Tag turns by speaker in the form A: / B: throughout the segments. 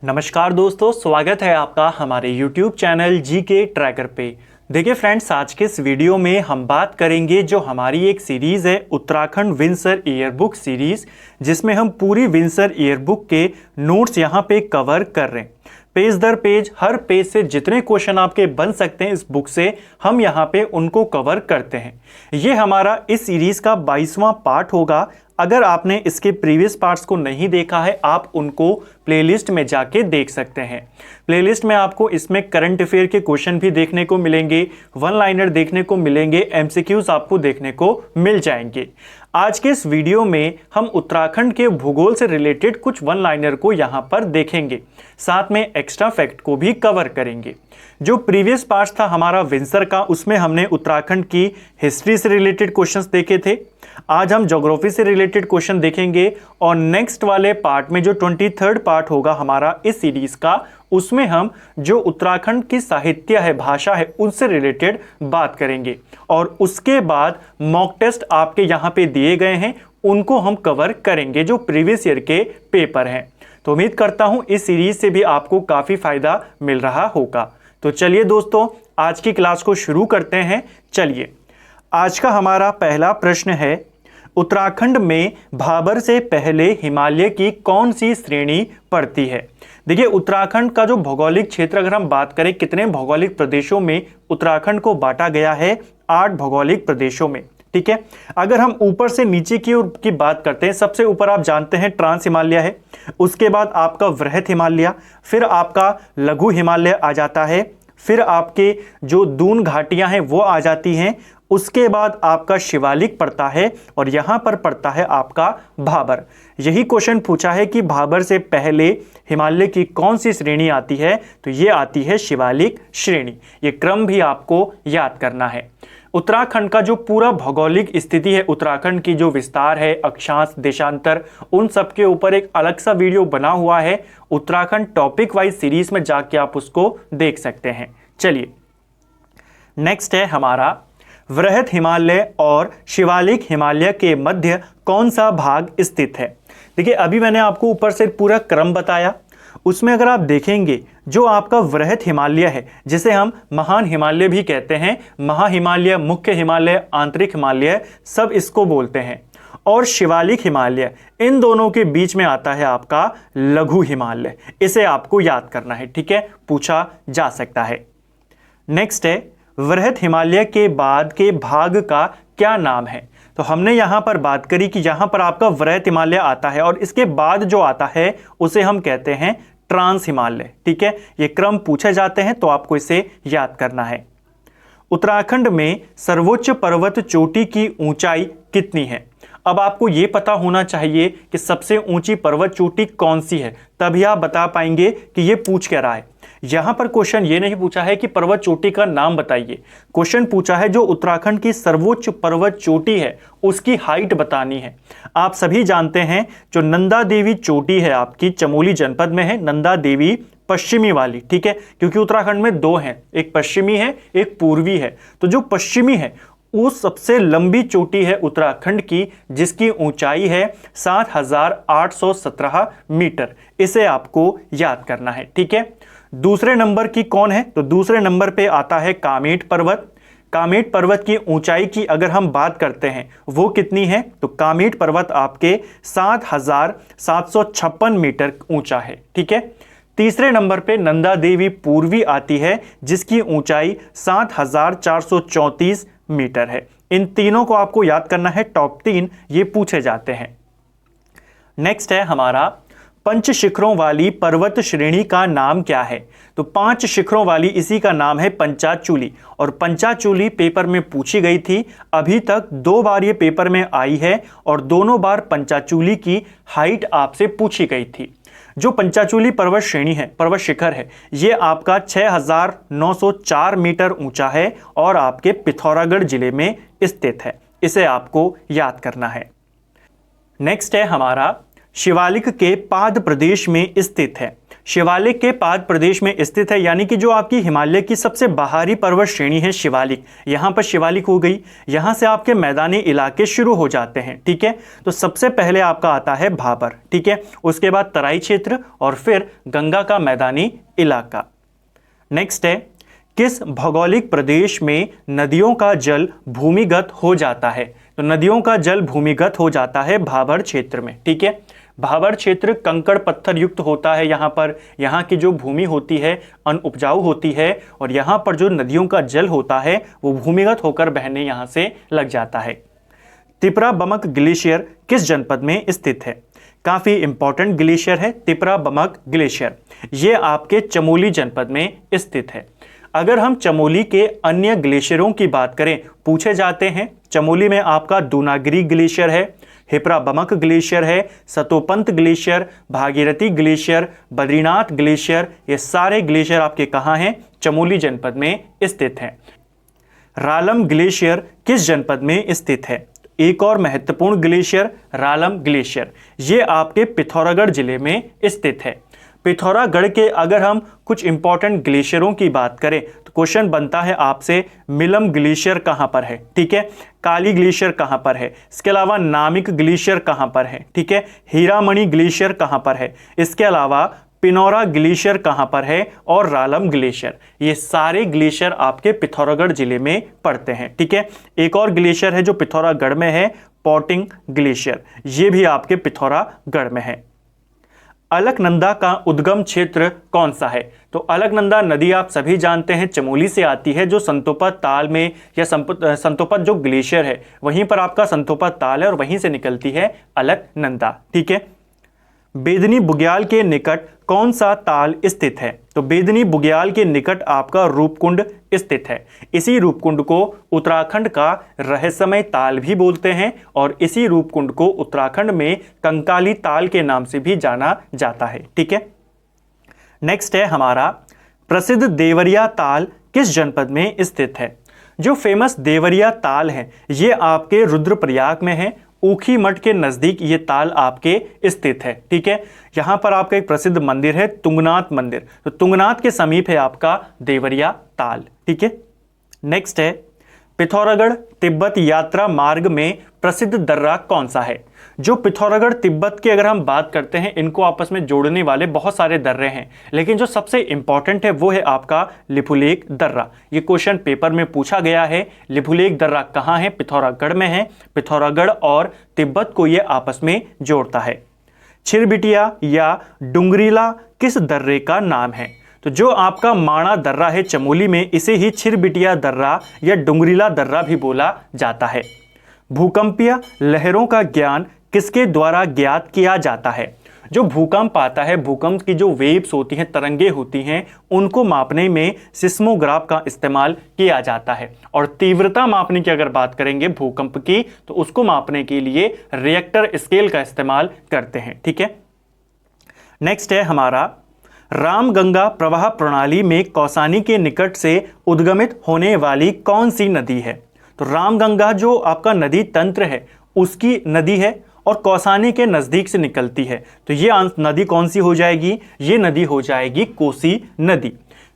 A: नमस्कार दोस्तों, स्वागत है आपका हमारे YouTube चैनल जीके ट्रैकर पे। देखिए फ्रेंड्स, आज के इस वीडियो में हम बात करेंगे जो हमारी एक सीरीज़ है उत्तराखंड विंसर ईयरबुक सीरीज़, जिसमें हम पूरी विंसर ईयरबुक के नोट्स यहाँ पे कवर कर रहे हैं। पेज दर पेज, हर पेज से जितने क्वेश्चन आपके बन सकते हैं इस बुक से, हम यहाँ पे उनको कवर करते हैं। ये हमारा इस सीरीज़ का 22वां पार्ट होगा। अगर आपने इसके प्रीवियस पार्ट्स को नहीं देखा है, आप उनको प्लेलिस्ट में जाके देख सकते हैं। प्लेलिस्ट में आपको इसमें करंट अफेयर के क्वेश्चन भी देखने को मिलेंगे, वन लाइनर देखने को मिलेंगे, एमसीक्यूज आपको देखने को मिल जाएंगे। आज के इस वीडियो में हम उत्तराखंड के भूगोल से रिलेटेड कुछ वन लाइनर को यहाँ पर देखेंगे, साथ में एक्स्ट्रा फैक्ट को भी कवर करेंगे। जो प्रीवियस पार्ट था हमारा विंसर का, उसमें हमने उत्तराखंड की हिस्ट्री से रिलेटेड क्वेश्चंस देखे थे। आज हम ज्योग्राफी से रिलेटेड क्वेश्चन देखेंगे और नेक्स्ट वाले पार्ट में जो 23rd पार्ट होगा हमारा इस सीरीज का, उसमें हम जो उत्तराखंड की साहित्य है, भाषा है, उनसे रिलेटेड बात करेंगे। और उसके बाद मॉक टेस्ट आपके यहाँ पे दिए गए हैं, उनको हम कवर करेंगे जो प्रीवियस ईयर के पेपर हैं। तो उम्मीद करता हूँ इस सीरीज से भी आपको काफ़ी फायदा मिल रहा होगा। तो चलिए दोस्तों, आज की क्लास को शुरू करते हैं। चलिए, आज का हमारा पहला प्रश्न है, उत्तराखंड में भाबर से पहले हिमालय की कौन सी श्रेणी पड़ती है। देखिए, उत्तराखंड का जो भौगोलिक क्षेत्र, अगर हम बात करें कितने भौगोलिक प्रदेशों में उत्तराखंड को बांटा गया है, 8 भौगोलिक प्रदेशों में। ठीक है, अगर हम ऊपर से नीचे की ओर की बात करते हैं, सबसे ऊपर आप जानते हैं ट्रांस हिमालय है, उसके बाद आपका वृहत हिमालय, फिर आपका लघु हिमालय आ जाता है, फिर आपके जो दून घाटियां हैं वो आ जाती हैं, उसके बाद आपका शिवालिक पड़ता है और यहां पर पड़ता है आपका भाबर। यही क्वेश्चन पूछा है कि भाबर से पहले हिमालय की कौन सी श्रेणी आती है, तो ये आती है शिवालिक श्रेणी। ये क्रम भी आपको याद करना है। उत्तराखंड का जो पूरा भौगोलिक स्थिति है, उत्तराखंड की जो विस्तार है, अक्षांश, देशांतर, उन सब के ऊपर एक अलग सा वीडियो बना हुआ है। उत्तराखंड टॉपिक वाइज सीरीज में जाके आप उसको देख सकते हैं। चलिए, नेक्स्ट है हमारा, वृहत हिमालय और शिवालिक हिमालय के मध्य कौन सा भाग स्थित है। देखिए, अभी मैंने आपको ऊपर से पूरा क्रम बताया, उसमें अगर आप देखेंगे जो आपका वृहत हिमालय है, जिसे हम महान हिमालय भी कहते हैं, महा हिमालय, मुख्य हिमालय, आंतरिक हिमालय, सब इसको बोलते हैं। और शिवालिक हिमालय, इन दोनों के बीच में आता है आपका लघु हिमालय। इसे आपको याद करना है। ठीक है, पूछा जा सकता है। नेक्स्ट है, वृहत हिमालय के बाद के भाग का क्या नाम है। तो हमने यहां पर बात करी कि यहां पर आपका वृहत हिमालय आता है और इसके बाद जो आता है उसे हम कहते हैं ट्रांस हिमालय। ठीक है, ये क्रम पूछे जाते हैं तो आपको इसे याद करना है। उत्तराखंड में सर्वोच्च पर्वत चोटी की ऊंचाई कितनी है। अब आपको यह पता होना चाहिए कि सबसे ऊंची पर्वत चोटी कौन सी है, तभी आप बता पाएंगे कि यह पूछ क्या रहा है। यहां पर क्वेश्चन ये नहीं पूछा है कि पर्वत चोटी का नाम बताइए, क्वेश्चन पूछा है जो उत्तराखंड की सर्वोच्च पर्वत चोटी है उसकी हाइट बतानी है। आप सभी जानते हैं जो नंदा देवी चोटी है आपकी चमोली जनपद में है, नंदा देवी पश्चिमी वाली। ठीक है, क्योंकि उत्तराखंड में 2 हैं, एक पश्चिमी है, एक पूर्वी है। तो जो पश्चिमी है वो सबसे लंबी चोटी है उत्तराखंड की, जिसकी ऊंचाई है 7,817 मीटर। इसे आपको याद करना है। ठीक है, दूसरे नंबर की कौन है, तो दूसरे नंबर पे आता है कामेट पर्वत। कामेट पर्वत की ऊंचाई की अगर हम बात करते हैं वो कितनी है, तो कामेट पर्वत आपके 7,756 मीटर ऊंचा है। ठीक है, तीसरे नंबर पे नंदा देवी पूर्वी आती है, जिसकी ऊंचाई 7,434 मीटर है। इन तीनों को आपको याद करना है, टॉप 3 ये पूछे जाते हैं। नेक्स्ट है हमारा, 5 शिखरों वाली पर्वत श्रेणी का नाम क्या है। तो 5 शिखरों वाली, इसी का नाम है पंचाचूली। और पंचाचूली पेपर में पूछी गई थी, अभी तक 2 बार ये पेपर में आई है और दोनों बार पंचाचूली की हाइट आपसे पूछी गई थी। जो पंचाचूली पर्वत श्रेणी है, पर्वत शिखर है, ये आपका 6,904 मीटर ऊंचा है और आपके पिथौरागढ़ जिले में स्थित है। इसे आपको याद करना है। नेक्स्ट है हमारा, शिवालिक के पाद प्रदेश में स्थित है। शिवालिक के पाद प्रदेश में स्थित है, यानी कि जो आपकी हिमालय की सबसे बाहरी पर्वत श्रेणी है शिवालिक, यहाँ पर शिवालिक हो गई। यहाँ से आपके मैदानी इलाके शुरू हो जाते हैं, ठीक है। तो सबसे पहले आपका आता है भाबर, ठीक है, उसके बाद तराई क्षेत्र और फिर गंगा का मैदानी इलाका। नेक्स्ट है, किस भौगोलिक प्रदेश में नदियों का जल भूमिगत हो जाता है? तो नदियों का जल भूमिगत हो जाता है भाबर क्षेत्र में, ठीक है। भाबर क्षेत्र कंकड़ पत्थर युक्त होता है, यहाँ पर यहाँ की जो भूमि होती है अनउपजाऊ होती है और यहाँ पर जो नदियों का जल होता है वो भूमिगत होकर बहने यहाँ से लग जाता है। तिपरा बमक ग्लेशियर किस जनपद में स्थित है? काफ़ी इंपॉर्टेंट ग्लेशियर है तिपरा बमक ग्लेशियर, ये आपके चमोली जनपद में स्थित है। अगर हम चमोली के अन्य ग्लेशियरों की बात करें, पूछे जाते हैं, चमोली में आपका दूनागिरी ग्लेशियर है, हिपरा बमक ग्लेशियर है, Satopanth glacier, Bhagirathi glacier, Badrinath glacier, ये सारे ग्लेशियर आपके कहाँ हैं? चमोली जनपद में स्थित हैं। रालम ग्लेशियर किस जनपद में स्थित है? एक और महत्वपूर्ण ग्लेशियर रालम ग्लेशियर, ये आपके पिथौरागढ़ जिले में स्थित है। पिथौरागढ़ के अगर हम कुछ इंपॉर्टेंट ग्लेशियरों की बात करें तो क्वेश्चन बनता है आपसे, मिलम ग्लेशियर कहाँ पर है, ठीक है, काली ग्लेशियर कहाँ पर है, इसके अलावा नामिक ग्लेशियर कहाँ पर है, ठीक है, हीरामणि ग्लेशियर कहाँ पर है, इसके अलावा पिनौरा ग्लेशियर कहाँ पर है और रालम ग्लेशियर, ये सारे ग्लेशियर आपके पिथौरागढ़ जिले में पड़ते हैं, ठीक है। एक और ग्लेशियर है जो पिथौरागढ़ में है, पॉटिंग ग्लेशियर, ये भी आपके पिथौरागढ़ में है। अलकनंदा का उद्गम क्षेत्र कौन सा है? तो अलकनंदा नदी आप सभी जानते हैं चमोली से आती है, जो संतोपा ताल में या संतोपा जो ग्लेशियर है वहीं पर आपका संतोपा ताल है और वहीं से निकलती है अलकनंदा, ठीक है। बेदनी बुग्याल के निकट कौन सा ताल स्थित है? तो बेदनी बुग्याल के निकट आपका रूपकुंड स्थित है। इसी रूपकुंड को उत्तराखंड का रहस्यमय ताल भी बोलते हैं और इसी रूपकुंड को उत्तराखंड में कंकाली ताल के नाम से भी जाना जाता है, ठीक है। नेक्स्ट है हमारा, प्रसिद्ध देवरिया ताल किस जनपद में स्थित है? जो फेमस देवरिया ताल है ये आपके रुद्रप्रयाग में है, ऊखी मठ के नजदीक ये ताल आपके स्थित है, ठीक है। यहाँ पर आपका एक प्रसिद्ध मंदिर है तुंगनाथ मंदिर, तो तुंगनाथ के समीप है आपका देवरिया ताल, ठीक है। नेक्स्ट है, पिथौरागढ़ तिब्बत यात्रा मार्ग में प्रसिद्ध दर्रा कौन सा है? जो पिथौरागढ़ तिब्बत की अगर हम बात करते हैं, इनको आपस में जोड़ने वाले बहुत सारे दर्रे हैं, लेकिन जो सबसे इंपॉर्टेंट है वो है आपका लिपुलेख दर्रा। ये क्वेश्चन पेपर में पूछा गया है। लिपुलेख दर्रा कहाँ है? पिथौरागढ़ में है। पिथौरागढ़ और तिब्बत को ये आपस में जोड़ता है। छिरबिटिया या डुंगरीला किस दर्रे का नाम है? तो जो आपका माणा दर्रा है चमोली में, इसे ही छिरबिटिया दर्रा या डुंगरीला दर्रा भी बोला जाता है। भूकंपीय लहरों का ज्ञान किसके द्वारा ज्ञात किया जाता है? जो भूकंप आता है, भूकंप की जो वेव्स होती हैं, तरंगे होती हैं, उनको मापने में सिस्मोग्राफ का इस्तेमाल किया जाता है। और तीव्रता मापने की अगर बात करेंगे भूकंप की, तो उसको मापने के लिए रिएक्टर स्केल का इस्तेमाल करते हैं, ठीक है। नेक्स्ट है हमारा, रामगंगा प्रवाह प्रणाली में कौसानी के निकट से उद्गमित होने वाली कौन सी नदी है? तो रामगंगा जो आपका नदी तंत्र है उसकी नदी है और कौसानी के नज़दीक से निकलती है, तो ये नदी कौन सी हो जाएगी? ये नदी हो जाएगी कोसी नदी।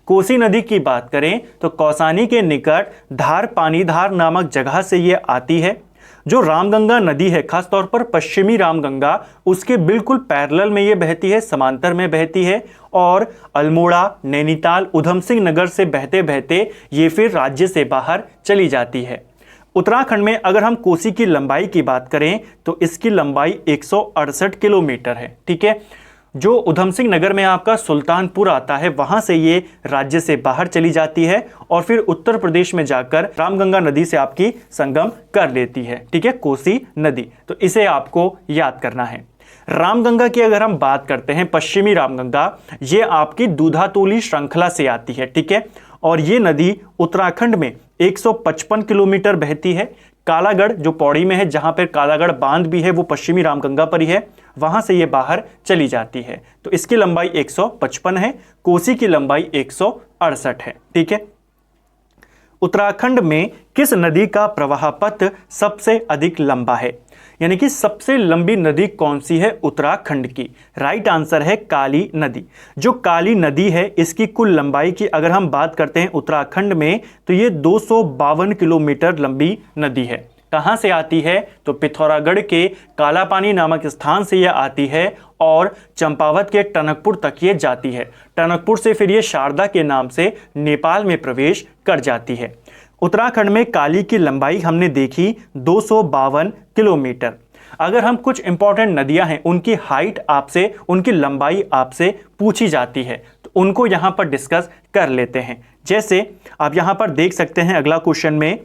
A: कोसी नदी की बात करें तो कौसानी के निकट धार पानीधार नामक जगह से ये आती है। जो रामगंगा नदी है, खासतौर पर पश्चिमी रामगंगा, उसके बिल्कुल पैरेलल में ये बहती है, समांतर में बहती है और अल्मोड़ा, नैनीताल, उधम सिंह नगर से बहते बहते ये फिर राज्य से बाहर चली जाती है। उत्तराखंड में अगर हम कोसी की लंबाई की बात करें तो इसकी लंबाई 168 किलोमीटर है, ठीक है। जो उधम सिंह नगर में आपका सुल्तानपुर आता है, वहां से ये राज्य से बाहर चली जाती है और फिर उत्तर प्रदेश में जाकर रामगंगा नदी से आपकी संगम कर लेती है, ठीक है, कोसी नदी। तो इसे आपको याद करना है। रामगंगा की अगर हम बात करते हैं, पश्चिमी रामगंगा, ये आपकी दूधातोली श्रृंखला से आती है, ठीक है। और ये नदी उत्तराखंड में 155 किलोमीटर बहती है। कालागढ़ जो पौड़ी में है, जहां पर कालागढ़ बांध भी है, वो पश्चिमी रामगंगा पर ही है, वहां से ये बाहर चली जाती है। तो इसकी लंबाई 155 है, कोसी की लंबाई 168 है, ठीक है। उत्तराखंड में किस नदी का प्रवाह पथ सबसे अधिक लंबा है, यानी कि सबसे लंबी नदी कौन सी है उत्तराखंड की? राइट आंसर है काली नदी। जो काली नदी है इसकी कुल लंबाई की अगर हम बात करते हैं उत्तराखंड में तो ये 252 किलोमीटर लंबी नदी है। कहां से आती है? तो पिथौरागढ़ के कालापानी नामक स्थान से यह आती है और चंपावत के टनकपुर तक ये जाती है। टनकपुर से फिर ये शारदा के नाम से नेपाल में प्रवेश कर जाती है। उत्तराखंड में काली की लंबाई हमने देखी 252 किलोमीटर। अगर हम कुछ इंपॉर्टेंट नदियां हैं उनकी हाइट आपसे, उनकी लंबाई आपसे पूछी जाती है तो उनको यहां पर डिस्कस कर लेते हैं। जैसे आप यहां पर देख सकते हैं अगला क्वेश्चन में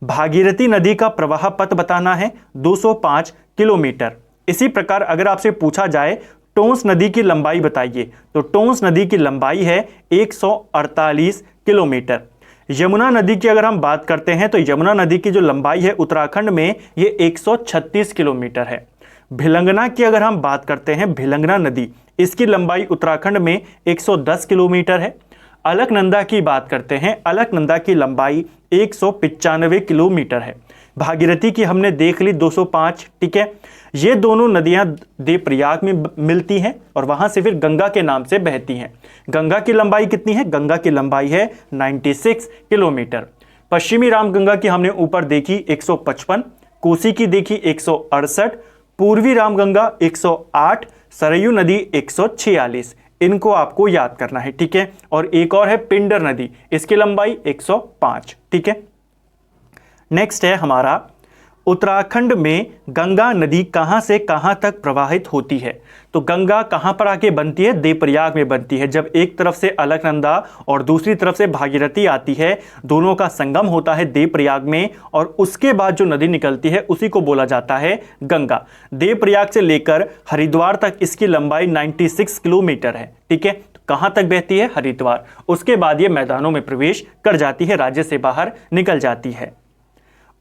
A: भागीरथी नदी का प्रवाह पथ बताना है 205 किलोमीटर। इसी प्रकार अगर आपसे पूछा जाए टोंस नदी की लंबाई बताइए तो टोंस नदी की लंबाई है 148 किलोमीटर। यमुना नदी की अगर हम बात करते हैं तो यमुना नदी की जो लंबाई है उत्तराखंड में ये 136 किलोमीटर है। भिलंगना की अगर हम बात करते हैं, भिलंगना नदी, इसकी लंबाई उत्तराखंड में 110 किलोमीटर है। अलकनंदा की बात करते हैं, अलकनंदा की लंबाई 195 किलोमीटर है। भागीरथी की हमने देख ली 205, ठीक है। ये दोनों नदियां देवप्रयाग में मिलती हैं और वहां से फिर गंगा के नाम से बहती हैं। गंगा की लंबाई कितनी है? गंगा की लंबाई है 96 किलोमीटर। पश्चिमी रामगंगा की हमने ऊपर देखी 155, कोसी की देखी 168, पूर्वी रामगंगा 108, सरयू नदी 146। इनको आपको याद करना है, ठीक है। और एक और है पिंडर नदी, इसकी लंबाई 105, ठीक है। नेक्स्ट है हमारा उत्तराखंड में गंगा नदी कहां से कहां तक प्रवाहित होती है? तो गंगा कहां पर आके बनती है? देवप्रयाग में बनती है। जब एक तरफ से अलकनंदा और दूसरी तरफ से भागीरथी आती है, दोनों का संगम होता है देवप्रयाग में और उसके बाद जो नदी निकलती है उसी को बोला जाता है गंगा। देवप्रयाग से लेकर हरिद्वार तक इसकी लंबाई 96 किलोमीटर है, ठीक है। तो कहां तक बहती है? हरिद्वार। उसके बाद ये मैदानों में प्रवेश कर जाती है, राज्य से बाहर निकल जाती है।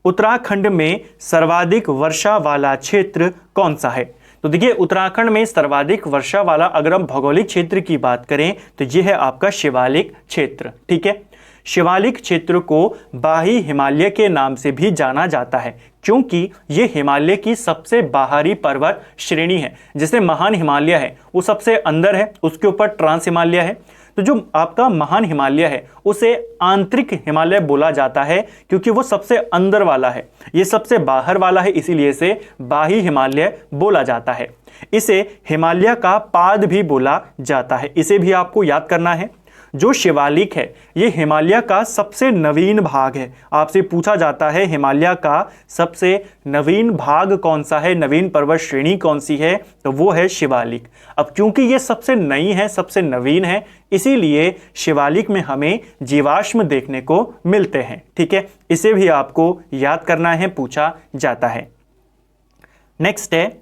A: उत्तराखंड में सर्वाधिक वर्षा वाला क्षेत्र कौन सा है? तो देखिए उत्तराखंड में सर्वाधिक वर्षा वाला अगर हम भौगोलिक क्षेत्र की बात करें तो यह है आपका शिवालिक क्षेत्र, ठीक है। शिवालिक क्षेत्र को बाही हिमालय के नाम से भी जाना जाता है क्योंकि यह हिमालय की सबसे बाहरी पर्वत श्रेणी है। जैसे महान हिमालय है वो सबसे अंदर है, उसके ऊपर ट्रांस हिमालय है। तो जो आपका महान हिमालय है उसे आंतरिक हिमालय बोला जाता है क्योंकि वो सबसे अंदर वाला है, ये सबसे बाहर वाला है, इसीलिए इसे बाही हिमालय बोला जाता है। इसे हिमालय का पाद भी बोला जाता है, इसे भी आपको याद करना है। जो शिवालिक है ये हिमालय का सबसे नवीन भाग है। आपसे पूछा जाता है हिमालय का सबसे नवीन भाग कौन सा है, नवीन पर्वत श्रेणी कौन सी है, तो वो है शिवालिक। अब क्योंकि ये सबसे नई है, सबसे नवीन है, इसीलिए शिवालिक में हमें जीवाश्म देखने को मिलते हैं, ठीक है। इसे भी आपको याद करना है, पूछा जाता है। नेक्स्ट है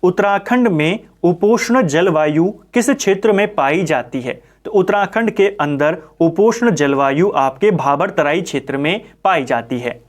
A: उत्तराखंड में उपोष्ण जलवायु किस क्षेत्र में पाई जाती है? तो उत्तराखंड के अंदर उपोष्ण जलवायु आपके भाबर तराई क्षेत्र में पाई जाती है।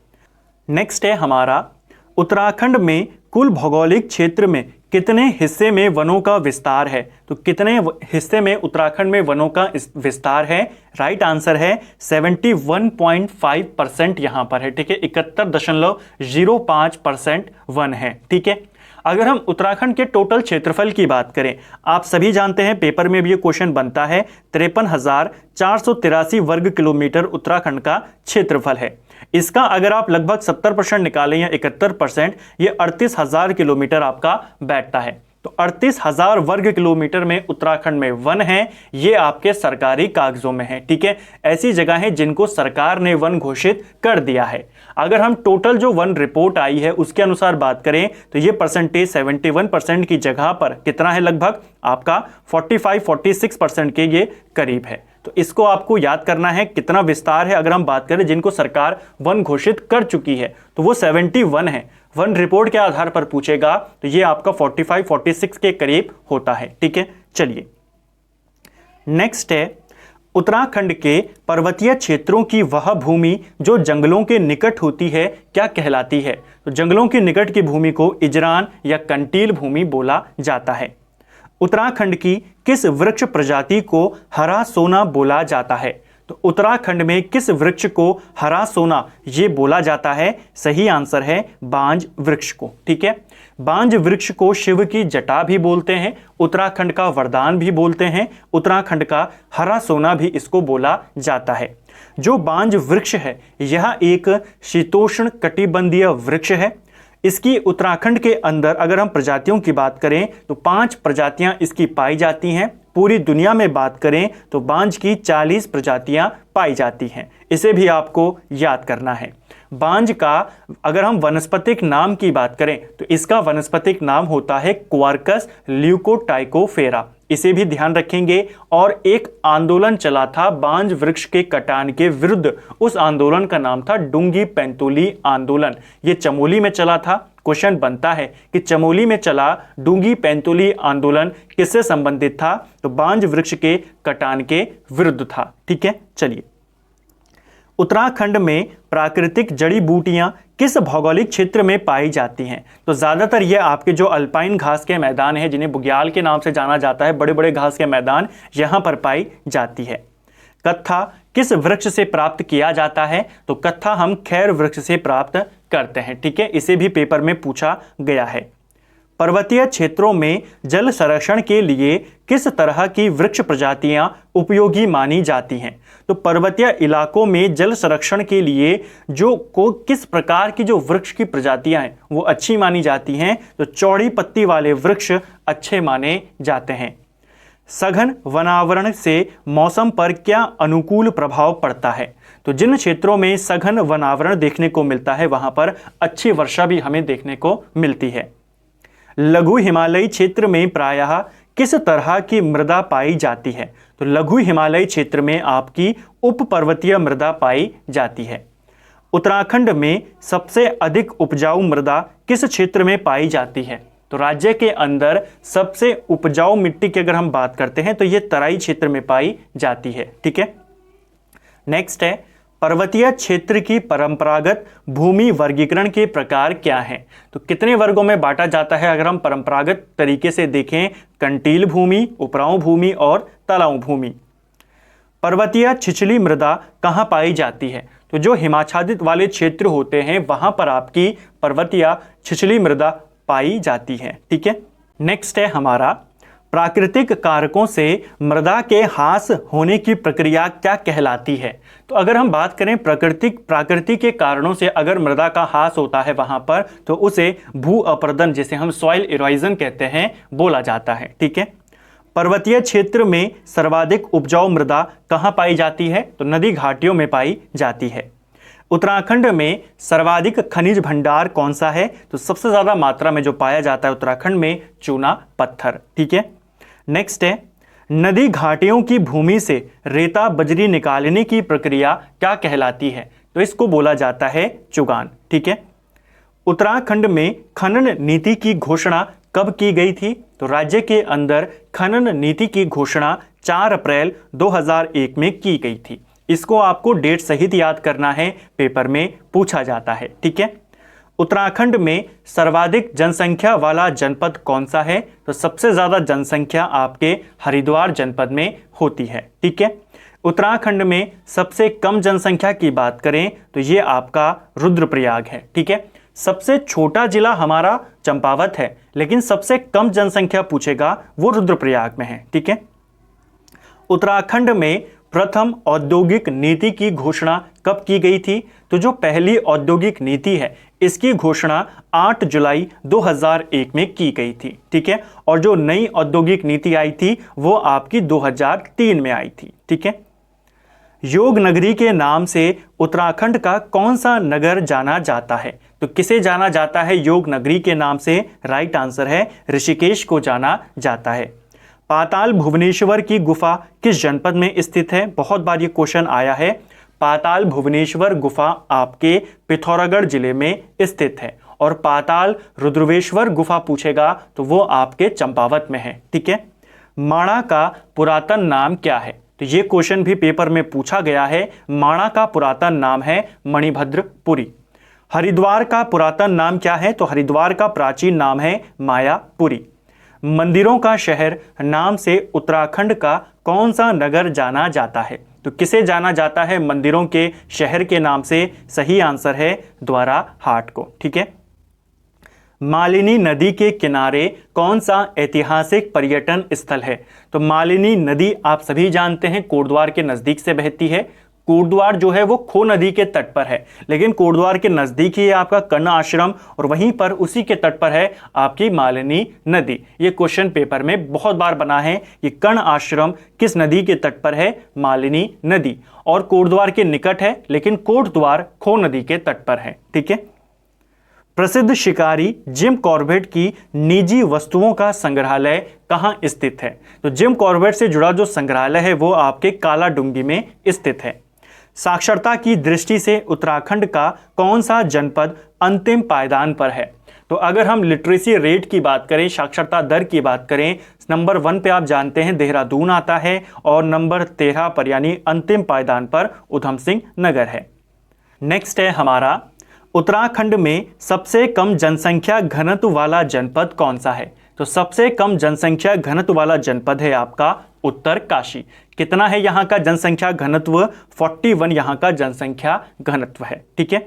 A: नेक्स्ट है हमारा उत्तराखंड में कुल भौगोलिक क्षेत्र में कितने हिस्से में वनों का विस्तार है? तो कितने हिस्से में उत्तराखंड में वनों का विस्तार है? राइट आंसर है 71.5% यहां पर है, ठीक है। 71.05% वन है, ठीक है। अगर हम उत्तराखंड के टोटल क्षेत्रफल की बात करें, आप सभी जानते हैं पेपर में भी ये क्वेश्चन बनता है, 53,483 वर्ग किलोमीटर उत्तराखंड का क्षेत्रफल है। इसका अगर आप लगभग 70% निकालें या 71%, ये 38,000 किलोमीटर आपका बैठता है। तो 38,000 वर्ग किलोमीटर में उत्तराखंड में वन है, ये आपके सरकारी कागजों में है, ठीक है। ऐसी जगह है जिनको सरकार ने वन घोषित कर दिया है। अगर हम टोटल जो वन रिपोर्ट आई है उसके अनुसार बात करें तो ये परसेंटेज 71% की जगह पर कितना है? लगभग आपका 45-46% के ये करीब है। तो इसको आपको याद करना है कितना विस्तार है। अगर हम बात करें जिनको सरकार वन घोषित कर चुकी है तो वो 71 है। वन रिपोर्ट के आधार पर पूछेगा तो ये आपका 45-46 के करीब होता है, ठीक है। चलिए नेक्स्ट है उत्तराखंड के पर्वतीय क्षेत्रों की वह भूमि जो जंगलों के निकट होती है क्या कहलाती है? तो जंगलों के निकट की भूमि को इजरान या कंटील भूमि बोला जाता है। उत्तराखंड की किस वृक्ष प्रजाति को हरा सोना बोला जाता है? तो तो उत्तराखंड में किस वृक्ष को हरा सोना ये बोला जाता है? सही आंसर है बांज वृक्ष को। ठीक है, बांज वृक्ष को शिव की जटा भी बोलते हैं, उत्तराखंड का वरदान भी बोलते हैं, उत्तराखंड का हरा सोना भी इसको बोला जाता है। जो बांज वृक्ष है यह एक शीतोष्ण कटिबंधीय वृक्ष है। इसकी उत्तराखंड के अंदर अगर हम प्रजातियों की बात करें तो 5 प्रजातियां इसकी पाई जाती हैं। पूरी दुनिया में बात करें तो बांज की 40 प्रजातियां पाई जाती हैं। इसे भी आपको याद करना है। बांज का अगर हम वनस्पतिक नाम की बात करें तो इसका वनस्पतिक नाम होता है क्वार्कस ल्यूकोटाइकोफेरा। इसे भी ध्यान रखेंगे। और एक आंदोलन चला था बांज वृक्ष के कटान के विरुद्ध, उस आंदोलन का नाम था डुंगी पैंतोली आंदोलन। ये चमोली में चला था। क्वेश्चन बनता है कि चमोली में चला डुंगी पैंतोली आंदोलन किससे संबंधित था? तो बांज वृक्ष के कटान के विरुद्ध था। ठीक है, चलिए। उत्तराखंड में प्राकृतिक जड़ी बूटियां किस भौगोलिक क्षेत्र में पाई जाती हैं? तो ज्यादातर ये आपके जो अल्पाइन घास के मैदान हैं, जिन्हें बुग्याल के नाम से जाना जाता है, बड़े बड़े घास के मैदान, यहां पर पाई जाती है। कत्था किस वृक्ष से प्राप्त किया जाता है? तो कत्था हम खैर वृक्ष से प्राप्त करते हैं। ठीक है, इसे भी पेपर में पूछा गया है। पर्वतीय क्षेत्रों में जल संरक्षण के लिए किस तरह की वृक्ष प्रजातियां उपयोगी मानी जाती हैं? तो पर्वतीय इलाकों में जल संरक्षण के लिए किस प्रकार की जो वृक्ष की प्रजातियां हैं वो अच्छी मानी जाती हैं? तो चौड़ी पत्ती वाले वृक्ष अच्छे माने जाते हैं। सघन वनावरण से मौसम पर क्या अनुकूल प्रभाव पड़ता है? तो जिन क्षेत्रों में सघन वनावरण देखने को मिलता है वहां पर अच्छी वर्षा भी हमें देखने को मिलती है। लघु हिमालयी क्षेत्र में प्रायः किस तरह की मृदा पाई जाती है? तो लघु हिमालयी क्षेत्र में आपकी उप पर्वतीय मृदा पाई जाती है। उत्तराखंड में सबसे अधिक उपजाऊ मृदा किस क्षेत्र में पाई जाती है? तो राज्य के अंदर सबसे उपजाऊ मिट्टी की अगर हम बात करते हैं तो यह तराई क्षेत्र में पाई जाती है। ठीक है, नेक्स्ट है पर्वतीय क्षेत्र की परंपरागत भूमि वर्गीकरण के प्रकार क्या हैं? तो कितने वर्गों में बांटा जाता है अगर हम परंपरागत तरीके से देखें? कंटील भूमि, उपराऊ भूमि और तलाऊ भूमि। पर्वतीय छिछली मृदा कहाँ पाई जाती है? तो जो हिमाच्छादित वाले क्षेत्र होते हैं वहां पर आपकी पर्वतीय छिछली मृदा पाई जाती है। ठीक है, नेक्स्ट है हमारा प्राकृतिक कारकों से मृदा के ह्रास होने की प्रक्रिया क्या कहलाती है? तो अगर हम बात करें प्रकृति के कारणों से अगर मृदा का ह्रास होता है वहां पर तो उसे भू अपरदन, जिसे हम सॉइल इरोजन कहते हैं, बोला जाता है। ठीक है, पर्वतीय क्षेत्र में सर्वाधिक उपजाऊ मृदा कहाँ पाई जाती है? तो नदी घाटियों में पाई जाती है। उत्तराखंड में सर्वाधिक खनिज भंडार कौन सा है? तो सबसे ज्यादा मात्रा में जो पाया जाता है उत्तराखंड में चूना पत्थर। ठीक है, नेक्स्ट है नदी घाटियों की भूमि से रेता बजरी निकालने की प्रक्रिया क्या कहलाती है? तो इसको बोला जाता है चुगान। ठीक है, उत्तराखंड में खनन नीति की घोषणा कब की गई थी? तो राज्य के अंदर खनन नीति की घोषणा 4 अप्रैल 2001 में की गई थी। इसको आपको डेट सहित याद करना है, पेपर में पूछा जाता है। ठीक है, उत्तराखंड में सर्वाधिक जनसंख्या वाला जनपद कौन सा है? तो सबसे ज्यादा जनसंख्या आपके हरिद्वार जनपद में होती है। ठीक है, उत्तराखंड में सबसे कम जनसंख्या की बात करें तो ये आपका रुद्रप्रयाग है। ठीक है, सबसे छोटा जिला हमारा चंपावत है, लेकिन सबसे कम जनसंख्या पूछेगा वो रुद्रप्रयाग में है। ठीक है, उत्तराखंड में प्रथम औद्योगिक नीति की घोषणा कब की गई थी? तो जो पहली औद्योगिक नीति है इसकी घोषणा 8 जुलाई 2001 में की गई थी। ठीक है, और जो नई औद्योगिक नीति आई थी वो आपकी 2003 में आई थी। ठीक है, योग नगरी के नाम से उत्तराखंड का कौन सा नगर जाना जाता है? तो किसे जाना जाता है योग नगरी के नाम से? राइट आंसर है ऋषिकेश को जाना जाता है। पाताल भुवनेश्वर की गुफा किस जनपद में स्थित है? बहुत बार ये क्वेश्चन आया है। पाताल भुवनेश्वर गुफा आपके पिथौरागढ़ जिले में स्थित है। और पाताल रुद्रवेश्वर गुफा पूछेगा तो वो आपके चंपावत में है। ठीक है, माणा का पुरातन नाम क्या है? तो ये क्वेश्चन भी पेपर में पूछा गया है। माणा का पुरातन नाम है मणिभद्रपुरी। हरिद्वार का पुरातन नाम क्या है? तो हरिद्वार का प्राचीन नाम है मायापुरी। मंदिरों का शहर नाम से उत्तराखंड का कौन सा नगर जाना जाता है? तो किसे जाना जाता है मंदिरों के शहर के नाम से? सही आंसर है द्वारा हाट को। ठीक है। मालिनी नदी के किनारे कौन सा ऐतिहासिक पर्यटन स्थल है? तो मालिनी नदी आप सभी जानते हैं कोटद्वार के नजदीक से बहती है। कोटद्वार जो है वो खो नदी के तट पर है, लेकिन कोटद्वार के नजदीक ही है आपका कर्ण आश्रम और वहीं पर उसी के तट पर है आपकी मालिनी नदी। ये क्वेश्चन पेपर में बहुत बार बना है कि कर्ण आश्रम किस नदी के तट पर है? मालिनी नदी। और कोटद्वार के निकट है, लेकिन कोटद्वार खो नदी के तट पर है। ठीक है। प्रसिद्ध शिकारी जिम कॉर्बेट की निजी वस्तुओं का संग्रहालय कहां स्थित है? तो जिम कॉर्बेट से जुड़ा जो संग्रहालय है वो आपके कालाडूंगी में स्थित है। साक्षरता की दृष्टि से उत्तराखंड का कौन सा जनपद अंतिम पायदान पर है? तो अगर हम लिटरेसी रेट की बात करें, साक्षरता दर की बात करें, नंबर 1 पे आप जानते हैं देहरादून आता है और नंबर 13 पर यानी अंतिम पायदान पर उधम सिंह नगर है। नेक्स्ट है हमारा उत्तराखंड में सबसे कम जनसंख्या घनत्व वाला जनपद कौन सा है? तो सबसे कम जनसंख्या घनत्व वाला जनपद है आपका उत्तरकाशी। कितना है यहाँ का जनसंख्या घनत्व? 41 यहाँ का जनसंख्या घनत्व है। ठीक है।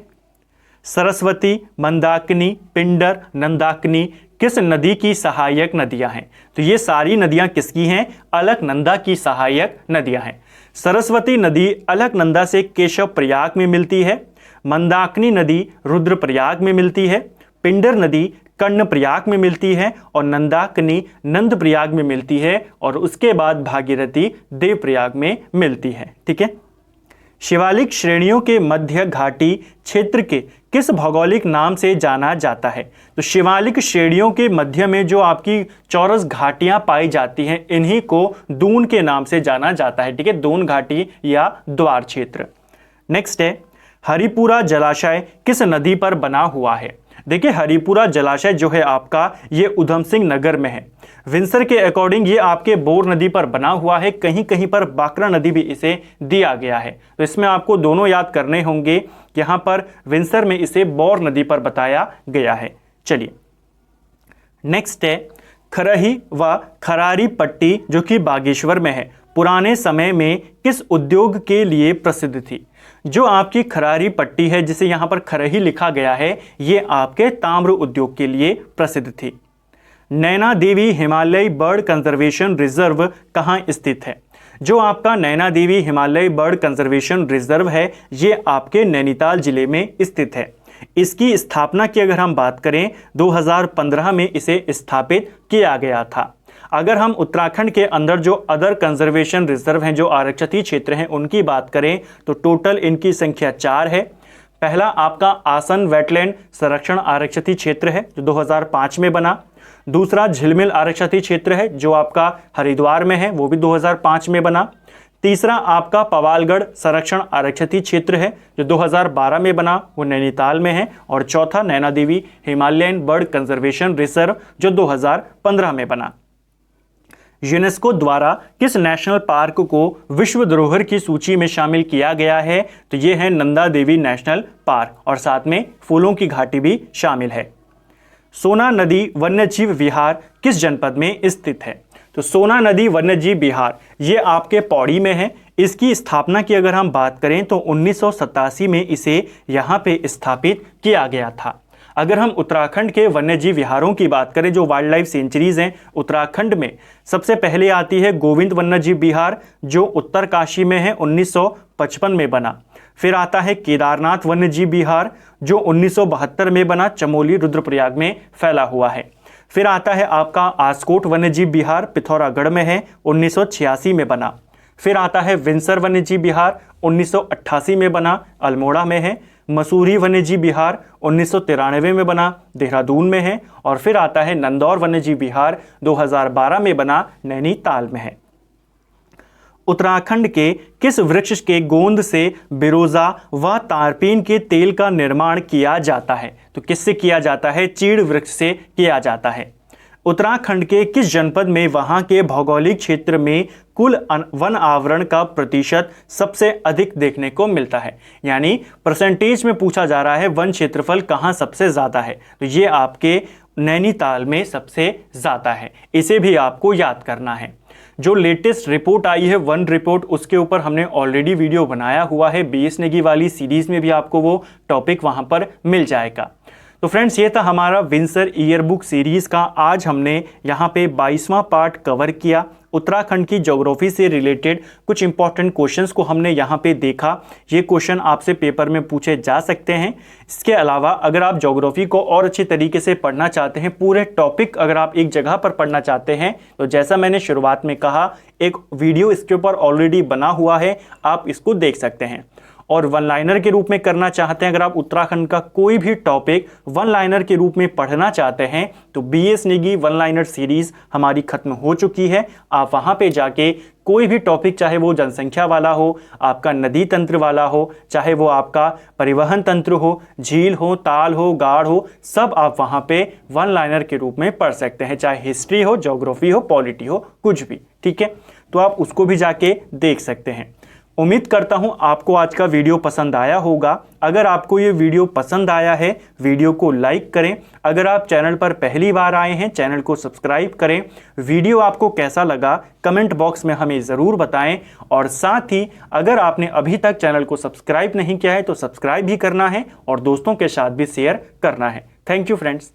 A: सरस्वती, मंदाकिनी, पिंडर, नंदाकिनी किस नदी की सहायक नदियां हैं? तो ये सारी नदियां किसकी हैं? अलकनंदा की सहायक नदियां हैं। सरस्वती नदी अलकनंदा से केशव प्रयाग में मिलती है। मंदाकिनी नदी रुद्रप्रयाग में मिलती है। पिंडर नदी कर्णप्रयाग में मिलती है और नंदाकिनी नंदप्रयाग में मिलती है और उसके बाद भागीरथी देवप्रयाग में मिलती है। ठीक है। शिवालिक श्रेणियों के मध्य घाटी क्षेत्र के किस भौगोलिक नाम से जाना जाता है? तो शिवालिक श्रेणियों के मध्य में जो आपकी चौरस घाटियां पाई जाती हैं इन्हीं को दून के नाम से जाना जाता है। ठीक है। दून घाटी या द्वार क्षेत्र। नेक्स्ट है हरिपुरा जलाशय किस नदी पर बना हुआ है? देखिए हरिपुरा जलाशय जो है आपका ये उधम सिंह नगर में है। विंसर के अकॉर्डिंग ये आपके बोर नदी पर बना हुआ है, कहीं कहीं पर बाकरा नदी भी इसे दिया गया है। तो इसमें आपको दोनों याद करने होंगे। यहाँ पर विंसर में इसे बोर नदी पर बताया गया है। चलिए नेक्स्ट है खरही व खरारी पट्टी जो कि बागेश्वर में है, पुराने समय में किस उद्योग के लिए प्रसिद्ध थी? जो आपकी खरारी पट्टी है जिसे यहाँ पर खरही लिखा गया है ये आपके ताम्र उद्योग के लिए प्रसिद्ध थी। Naina Devi Himalaya bird conservation reserve कहाँ स्थित है? जो आपका Naina Devi Himalaya bird conservation reserve है ये आपके नैनीताल जिले में स्थित है। इसकी स्थापना की अगर हम बात करें 2015 में इसे स्थापित किया गया था। अगर हम उत्तराखंड के अंदर जो अदर कंजर्वेशन रिजर्व हैं जो आरक्षित क्षेत्र हैं उनकी बात करें तो टोटल इनकी संख्या 4 है। पहला आपका आसन वेटलैंड संरक्षण आरक्षित क्षेत्र है जो 2005 में बना। दूसरा झिलमिल आरक्षित क्षेत्र है जो आपका हरिद्वार में है, वो भी 2005 में बना। तीसरा आपका पवालगढ़ संरक्षण आरक्षित क्षेत्र है जो 2012 में बना, वो नैनीताल में है। और चौथा Naina Devi Himalayan bird conservation reserve जो 2015 में बना। यूनेस्को द्वारा किस नेशनल पार्क को विश्व धरोहर की सूची में शामिल किया गया है? तो ये है नंदा देवी नेशनल पार्क और साथ में फूलों की घाटी भी शामिल है। सोना नदी वन्यजीव विहार किस जनपद में स्थित है? तो सोना नदी वन्यजीव विहार ये आपके पौड़ी में है। इसकी स्थापना की अगर हम बात करें तो 1987 में इसे यहाँ पे स्थापित किया गया था। अगर हम उत्तराखंड के वन्यजीव विहारों की बात करें जो वाइल्ड लाइफ सेंचुरीज हैं उत्तराखंड में, सबसे पहले आती है गोविंद वन्यजीव विहार जो उत्तरकाशी में है, 1955 में बना। फिर आता है केदारनाथ वन्यजीव विहार जो 1972 में बना, चमोली रुद्रप्रयाग में फैला हुआ है। फिर आता है आपका आसकोट वन्यजीव विहार पिथौरागढ़ में है, 1986 में बना। फिर आता है विंसर वन्यजीव विहार 1988 में बना, अल्मोड़ा में है। मसूरी वन्यजीव विहार 1993 में बना, देहरादून में है। और फिर आता है नंदौर वन्यजीव विहार 2012 में बना, नैनीताल में है। उत्तराखंड के किस वृक्ष के गोंद से बिरोजा व तारपीन के तेल का निर्माण किया जाता है? तो किससे किया जाता है? चीड़ वृक्ष से किया जाता है। उत्तराखंड के किस जनपद में वहां के भौगोलिक क्षेत्र में कुल वन आवरण का प्रतिशत सबसे अधिक देखने को मिलता है? यानी परसेंटेज में पूछा जा रहा है वन क्षेत्रफल कहां सबसे ज्यादा है, तो ये आपके नैनीताल में सबसे ज्यादा है। इसे भी आपको याद करना है। जो लेटेस्ट रिपोर्ट आई है वन रिपोर्ट, उसके ऊपर हमने ऑलरेडी वीडियो बनाया हुआ है। बीएस नेगी वाली सीरीज में भी आपको वो टॉपिक वहां पर मिल जाएगा। तो फ्रेंड्स, ये था हमारा विंसर ईयर बुक सीरीज का। आज हमने यहाँ पे 22वां पार्ट कवर किया। उत्तराखंड की ज्योग्राफी से रिलेटेड कुछ इंपॉर्टेंट क्वेश्चंस को हमने यहाँ पे देखा। ये क्वेश्चन आपसे पेपर में पूछे जा सकते हैं। इसके अलावा अगर आप ज्योग्राफी को और अच्छी तरीके से पढ़ना चाहते हैं, पूरे टॉपिक अगर आप एक जगह पर पढ़ना चाहते हैं, तो जैसा मैंने शुरुआत में कहा, एक वीडियो इसके ऊपर ऑलरेडी बना हुआ है, आप इसको देख सकते हैं। और वन लाइनर के रूप में करना चाहते हैं, अगर आप उत्तराखंड का कोई भी टॉपिक वन लाइनर के रूप में पढ़ना चाहते हैं, तो BS Negi one liner series हमारी खत्म हो चुकी है। आप वहां पे जाके कोई भी टॉपिक, चाहे वो जनसंख्या वाला हो, आपका नदी तंत्र वाला हो, चाहे वो आपका परिवहन तंत्र हो, झील हो, ताल हो, गाढ़ हो, सब आप वहां पे वन लाइनर के रूप में पढ़ सकते हैं। चाहे हिस्ट्री हो, ज्योग्राफी हो, पॉलिटी हो, कुछ भी, ठीक है। तो आप उसको भी जाके देख सकते हैं। उम्मीद करता हूं आपको आज का वीडियो पसंद आया होगा। अगर आपको ये वीडियो पसंद आया है, वीडियो को लाइक करें। अगर आप चैनल पर पहली बार आए हैं, चैनल को सब्सक्राइब करें। वीडियो आपको कैसा लगा कमेंट बॉक्स में हमें ज़रूर बताएं। और साथ ही अगर आपने अभी तक चैनल को सब्सक्राइब नहीं किया है, तो सब्सक्राइब भी करना है और दोस्तों के साथ भी शेयर करना है। Thank you friends.